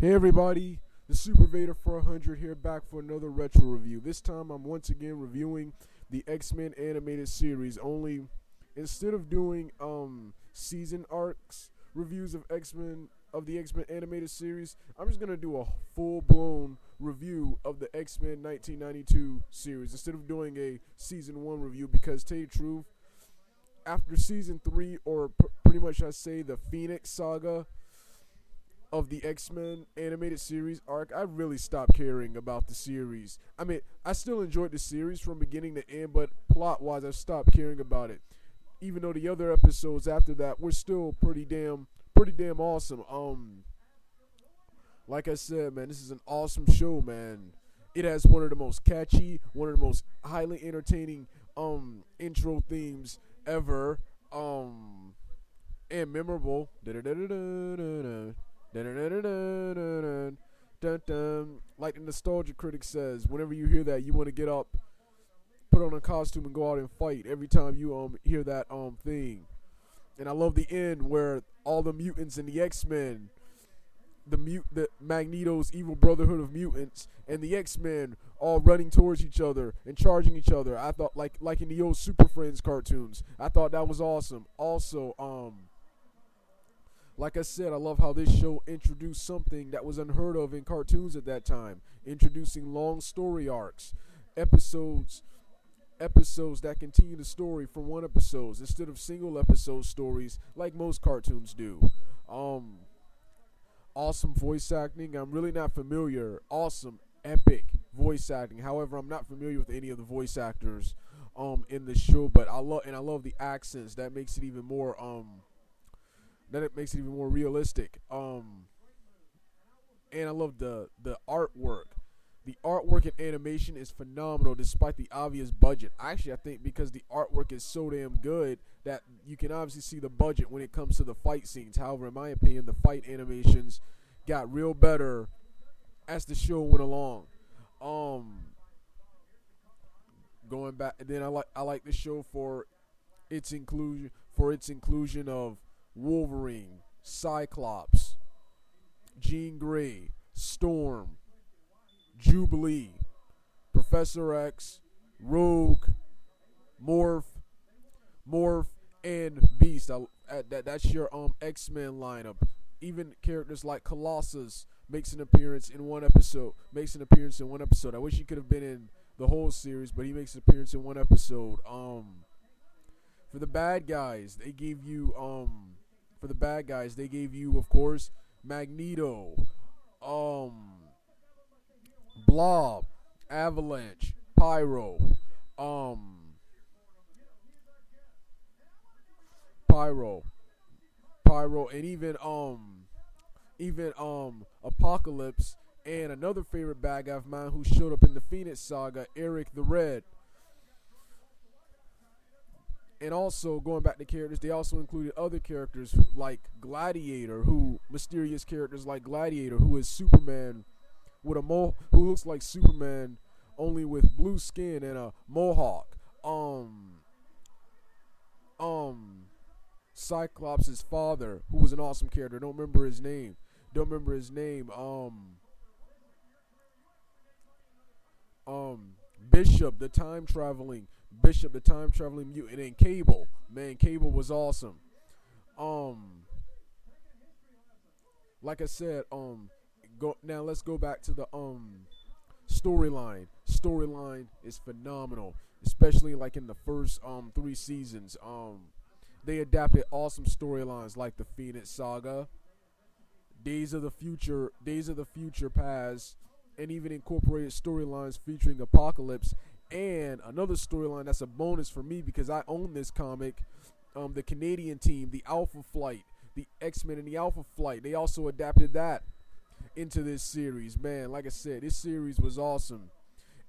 Hey everybody, the Super Vader 400 here, back for another retro review. This time I'm once again reviewing the X-Men animated series, only instead of doing season arcs reviews of the X-Men animated series, I'm just going to do a full-blown review of the X-Men 1992 series instead of doing a season 1 review, because to tell you the truth, after season 3, or pretty much I say the Phoenix saga of the X-Men animated series arc, I really stopped caring about the series. I mean, I still enjoyed the series from beginning to end, but plot-wise, I stopped caring about it. Even though the other episodes after that were still pretty damn awesome. Like I said, man, this is an awesome show, man. It has one of the most catchy, one of the most highly entertaining intro themes ever, and memorable. Like the nostalgia critic says, whenever you hear that, you want to get up, put on a costume, and go out and fight every time you hear that thing. And I love the end where all the mutants and the X-Men, the Magneto's evil brotherhood of mutants, and the X-Men all running towards each other and charging each other. I thought, like in the old Super Friends cartoons, I thought that was awesome. Also, like I said, I love how this show introduced something that was unheard of in cartoons at that time, introducing long story arcs, episodes that continue the story from one episode instead of single episode stories like most cartoons do. Awesome voice acting. I'm really not familiar. Awesome, epic voice acting. However, I'm not familiar with any of the voice actors in the show, but I love the accents. That makes it even more realistic. And I love the artwork. The artwork and animation is phenomenal despite the obvious budget. Actually, I think because the artwork is so damn good that you can obviously see the budget when it comes to the fight scenes. However, in my opinion, the fight animations got real better as the show went along. Going back, and then I like the show for its inclusion of Wolverine, Cyclops, Jean Grey, Storm, Jubilee, Professor X, Rogue, Morph, and Beast. That's your X-Men lineup. Even characters like Colossus makes an appearance in one episode. I wish he could have been in the whole series, but he makes an appearance in one episode. For the bad guys, they gave you of course Magneto, Blob, Avalanche, Pyro, and even Apocalypse, and another favorite bad guy of mine who showed up in the Phoenix saga, Eric the Red. And also, going back to characters, they also included other characters like Gladiator, mysterious characters like Gladiator, who is Superman with who looks like Superman only with blue skin and a mohawk. Cyclops' father, who was an awesome character. Don't remember his name. Bishop, the time traveling mutant, and Cable. Man, Cable was awesome. Like I said, now let's go back to the storyline. Storyline is phenomenal, especially like in the first 3 seasons. They adapted awesome storylines like the Phoenix Saga, Days of the Future Past, and even incorporated storylines featuring Apocalypse. And another storyline that's a bonus for me because I own this comic, the Canadian team, the Alpha Flight, the X-Men and the Alpha Flight. They also adapted that into this series. Man, like I said, this series was awesome.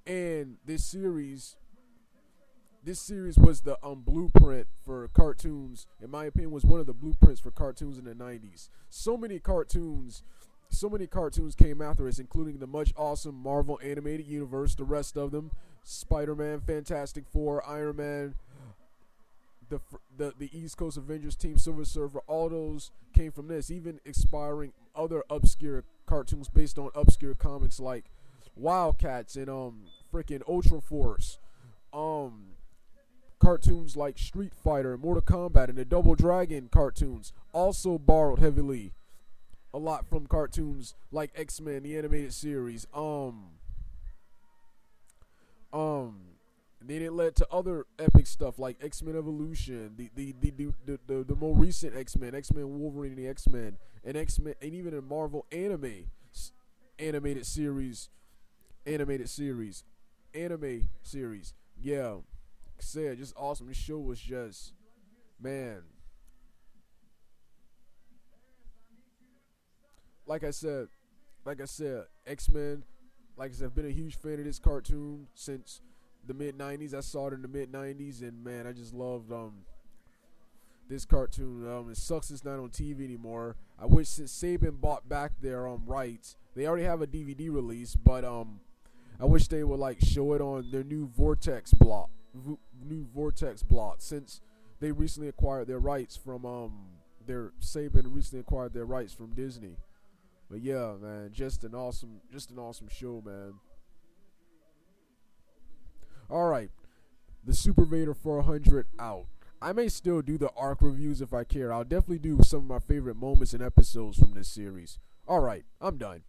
And this series was the blueprint for cartoons. In my opinion, was one of the blueprints for cartoons in the 90s. So many cartoons came after us, including the much awesome Marvel animated universe, the rest of them, Spider-Man, Fantastic Four, Iron Man, the East Coast Avengers team, Silver Surfer. All those came from this, even inspiring other obscure cartoons based on obscure comics like Wildcats and freaking Ultra Force. Um, Cartoons like Street Fighter and Mortal Kombat and the Double Dragon cartoons also borrowed heavily a lot from cartoons like X-Men, the animated series. Um, then it led to other epic stuff like X-Men Evolution, the more recent X-Men, X-Men Wolverine, and the X-Men, and X-Men, and even a Marvel animated series, animated series, anime series. Yeah, like I said, just awesome. This show was just, man. Like I said, X-Men. Like I said, I've been a huge fan of this cartoon since the mid '90s. I saw it in the mid '90s, and man, I just loved this cartoon. It sucks it's not on TV anymore. I wish since Saban bought back their rights, they already have a DVD release, but I wish they would like show it on their new Vortex block since they recently acquired their rights from their Saban recently acquired their rights from Disney. But yeah, man, just an awesome show, man. All right, the Super Vader 400 out. I may still do the arc reviews if I care. I'll definitely do some of my favorite moments and episodes from this series. All right, I'm done.